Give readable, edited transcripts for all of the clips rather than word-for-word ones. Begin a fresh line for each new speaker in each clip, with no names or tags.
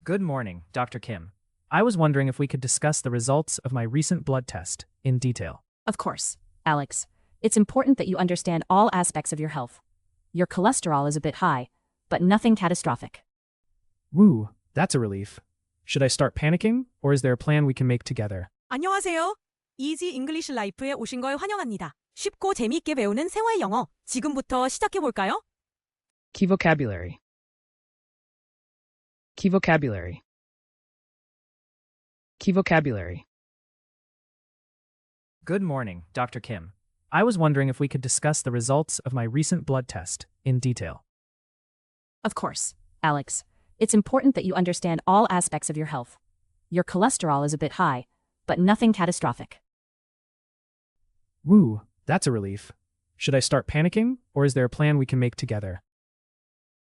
Good morning, Dr. Kim. I was wondering if we could discuss the results of my recent blood test in detail.
Of course, Alex. It's important that you understand all aspects of your health. Your cholesterol is a bit high, but nothing catastrophic.
Woo, that's a relief. Should I start panicking, or is there a plan we can make together?
안녕하세요. Easy English Life에 오신 걸 환영합니다. 쉽고 재미있게 배우는 생활 영어. 지금부터 시작해 볼까요?
Key vocabulary. Key vocabulary. Key vocabulary. Good morning, Dr. Kim. I was wondering if we could discuss the results of my recent blood test in detail.
Of course, Alex. It's important that you understand all aspects of your health. Your cholesterol is a bit high, but nothing catastrophic.
Woo, that's a relief. Should I start panicking, or is there a plan we can make together?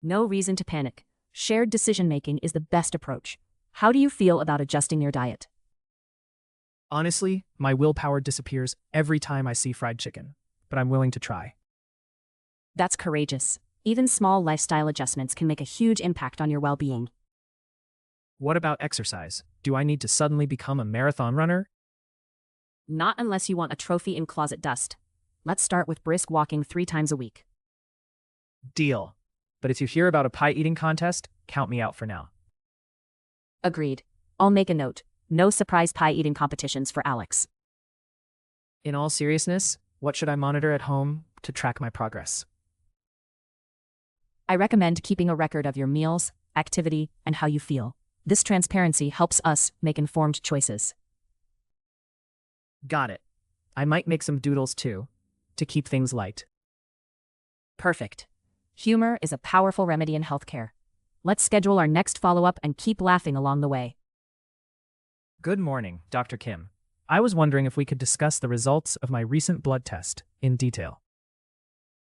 No reason to panic. Shared decision-making is the best approach. How do you feel about adjusting your diet?
Honestly, my willpower disappears every time I see fried chicken, but I'm willing to try.
That's courageous. Even small lifestyle adjustments can make a huge impact on your well-being.
What about exercise? Do I need to suddenly become a marathon runner?
Not unless you want a trophy in closet dust. Let's start with brisk walking 3 times a week.
Deal. But if you hear about a pie eating contest, count me out for now.
Agreed. I'll make a note. No surprise pie eating competitions for Alex.
In all seriousness, what should I monitor at home to track my progress?
I recommend keeping a record of your meals, activity, and how you feel. This transparency helps us make informed choices.
Got it. I might make some doodles too, to keep things light.
Perfect. Humor is a powerful remedy in healthcare. Let's schedule our next follow-up and keep laughing along the way.
Good morning, Dr. Kim. I was wondering if we could discuss the results of my recent blood test in detail.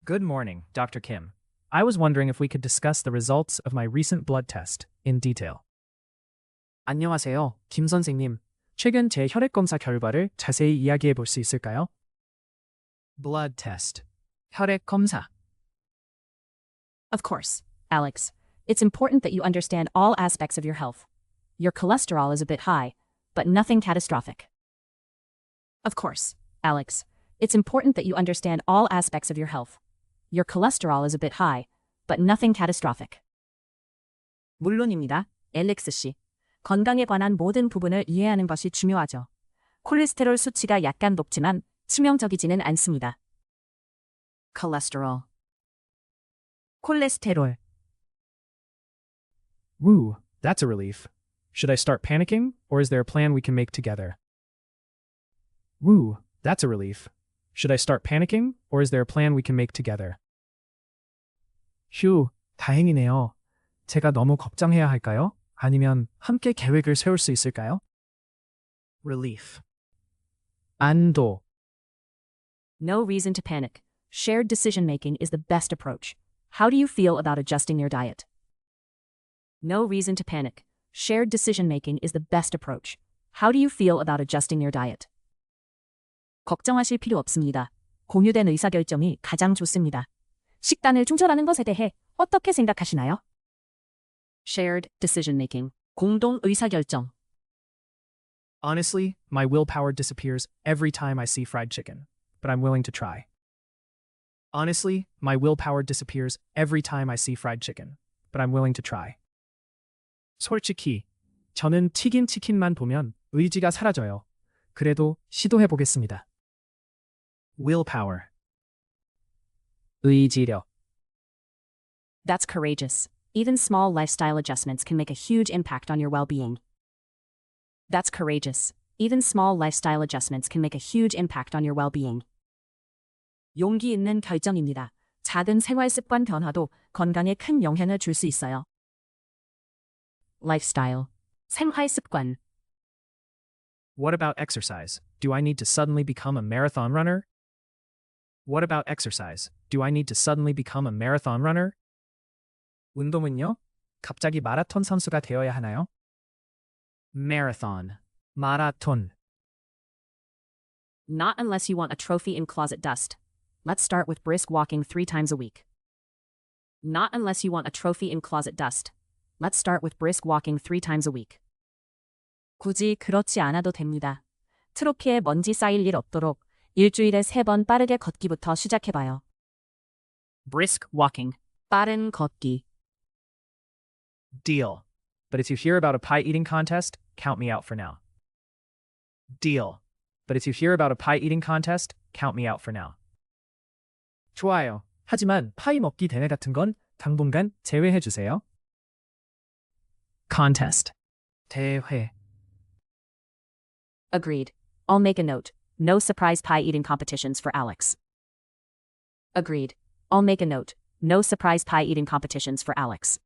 Good morning, Dr. Kim. I was wondering if we could discuss the results of my recent blood test in detail. 안녕하세요, 김 선생님. 최근 제 혈액 검사 결과를 자세히 이야기해 볼 수 있을까요? Blood test. 혈액 검사.
Of course, Alex. It's important that you understand all aspects of your health. Your cholesterol is a bit high, but nothing catastrophic. Of course, Alex. It's important that you understand all aspects of your health. Your cholesterol is a bit high, but nothing catastrophic. 물론입니다, 앨렉스 씨. 건강에 관한 모든 부분을 이해하는 것이 중요하죠. 콜레스테롤 수치가 약간 높지만 치명적이지는 않습니다. cholesterol. 콜레스테롤.
Woo, that's a relief. Should I start panicking, or is there a plan we can make together? Woo, that's a relief. Should I start panicking, or is there a plan we can make together? 휴, 다행이네요. 제가 너무 걱정해야 할까요? 아니면 함께 계획을 세울 수 있을까요? Relief. 안도.
No reason to panic. Shared decision-making is the best approach. How do you feel about adjusting your diet? No reason to panic. Shared decision-making is the best approach. How do you feel about adjusting your diet? 걱정하실 필요 없습니다. 공유된 의사결정이 가장 좋습니다. 식단을 충전하는 것에 대해 어떻게 생각하시나요? Shared decision-making. 공동 의사결정.
Honestly, my willpower disappears every time I see fried chicken, but I'm willing to try. Honestly, my willpower disappears every time I see fried chicken, but I'm willing to try. 솔직히, 저는 튀긴 치킨만 보면 의지가 사라져요. 그래도 시도해보겠습니다. Willpower. 의지력.
That's courageous. Even small lifestyle adjustments can make a huge impact on your well-being. That's courageous. Even small lifestyle adjustments can make a huge impact on your well-being. 용기 있는 결정입니다. 작은 생활 습관 변화도 건강에 큰 영향을 줄 수 있어요. Lifestyle. 생활 습관.
What about exercise? Do I need to suddenly become a marathon runner? What about exercise? Do I need to suddenly become a marathon runner? 운동은요? 갑자기 마라톤 선수가 되어야 하나요? Marathon. 마라톤.
Not unless you want a trophy in closet dust. Let's start with brisk walking 3 times a week. Not unless you want a trophy in closet dust. Let's start with brisk walking 3 times a week. 굳이 그렇지 않아도 됩니다. 트로피에 먼지 쌓일 일 없도록 일주일에 3번 빠르게 걷기부터 시작해봐요. brisk walking, 빠른 걷기.
Deal. But if you hear about a pie eating contest, count me out for now. Deal. But if you hear about a pie eating contest, count me out for now. 좋아요. 하지만 파이 먹기 대회 같은 건 당분간 제외해 주세요. Contest. 대회.
Agreed. I'll make a note. No surprise pie eating competitions for Alex. Agreed. I'll make a note. No surprise pie eating competitions for Alex.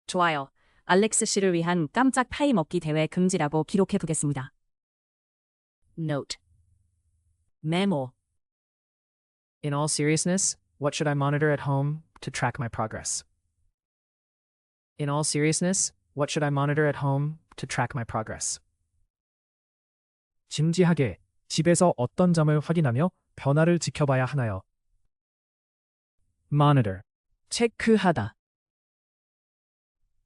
좋아요. 알렉스 씨를 위한 깜짝 파이 먹기 대회 금지라고 기록해 두겠습니다. Note. 메모.
In all seriousness, what should I monitor at home to track my progress? In all seriousness, what should I monitor at home to track my progress? 진지하게, 집에서 어떤 점을 확인하며 변화를 지켜봐야 하나요? Monitor. 체크하다.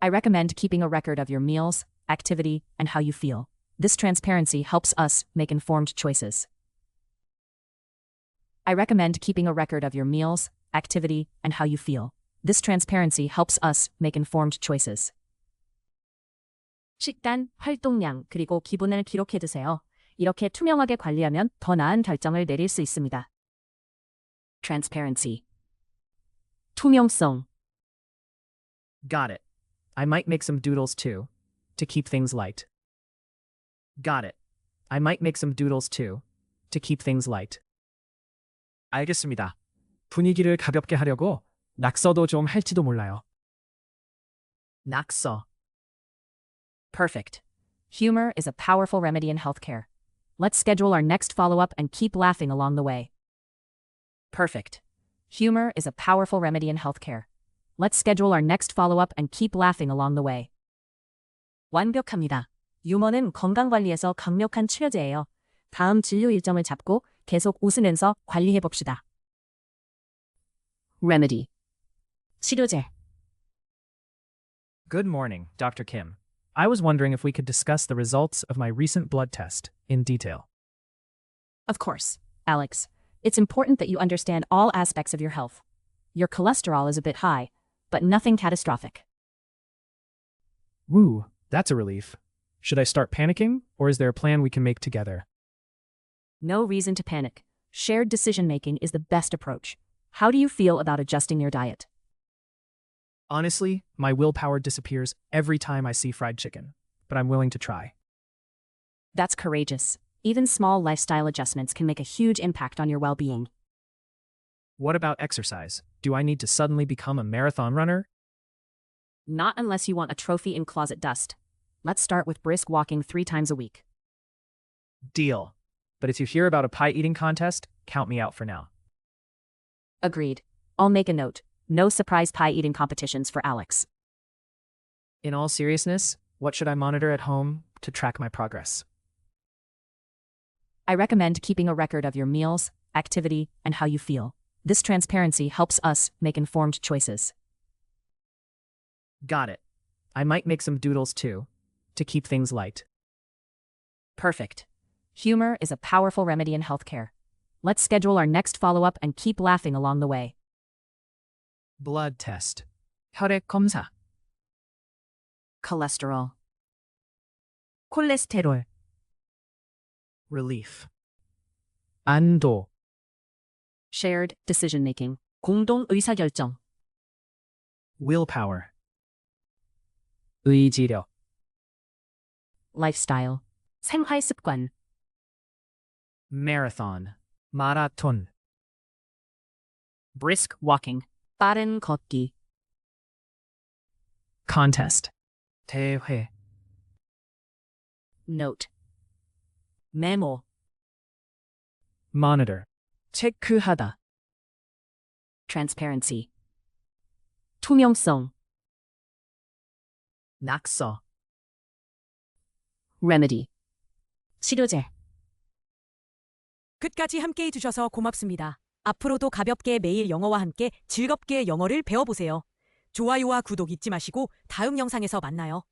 I recommend keeping a record of your meals, activity, and how you feel. This transparency helps us make informed choices. I recommend keeping a record of your meals, activity, and how you feel. This transparency helps us make informed choices. 식단, 활동량, 그리고 기분을 기록해 두세요. 이렇게 투명하게 관리하면 더 나은 결정을 내릴 수 있습니다. Transparency. 투명성.
Got it. I might make some doodles too, to keep things light. Got it. I might make some doodles too, to keep things light. 알겠습니다. 분위기를 가볍게 하려고 낙서도 좀 할지도 몰라요. 낙서.
Perfect. Humor is a powerful remedy in healthcare. Let's schedule our next follow-up and keep laughing along the way. Perfect. Humor is a powerful remedy in healthcare. Let's schedule our next follow-up and keep laughing along the way. 완벽합니다. 유머는 건강관리에서 강력한 치료제예요. 다음 진료 일정을 잡고 계속 웃으면서 관리해봅시다. Remedy. 치료제.
Good morning, Dr. Kim. I was wondering if we could discuss the results of my recent blood test in detail.
Of course, Alex. It's important that you understand all aspects of your health. Your cholesterol is a bit high, but nothing catastrophic.
Woo, that's a relief. Should I start panicking, or is there a plan we can make together?
No reason to panic. Shared decision-making is the best approach. How do you feel about adjusting your diet?
Honestly, my willpower disappears every time I see fried chicken, but I'm willing to try.
That's courageous. Even small lifestyle adjustments can make a huge impact on your well-being.
What about exercise? Do I need to suddenly become a marathon runner?
Not unless you want a trophy in closet dust. Let's start with brisk walking 3 times a week.
Deal. But if you hear about a pie eating contest, count me out for now.
Agreed. I'll make a note. No surprise pie eating competitions for Alex.
In all seriousness, what should I monitor at home to track my progress?
I recommend keeping a record of your meals, activity, and how you feel. This transparency helps us make informed choices.
Got it. I might make some doodles too, to keep things light.
Perfect. Humor is a powerful remedy in healthcare. Let's schedule our next follow-up and keep laughing along the way.
Blood test. 혈액 검사.
Cholesterol. 콜레스테롤.
Relief. 안도.
Shared decision-making. 공동 의사결정.
Willpower. 의지력.
Lifestyle. 생활 습관.
Marathon. 마라톤.
Brisk walking. 빠른 걷기.
Contest. 대회.
Note. 메모.
Monitor. 체크하다.
Transparency. 투명성.
낙서.
Remedy. 치료제.
끝까지 함께 해주셔서 고맙습니다. 앞으로도 가볍게 매일 영어와 함께 즐겁게 영어를 배워보세요. 좋아요와 구독 잊지 마시고 다음 영상에서 만나요.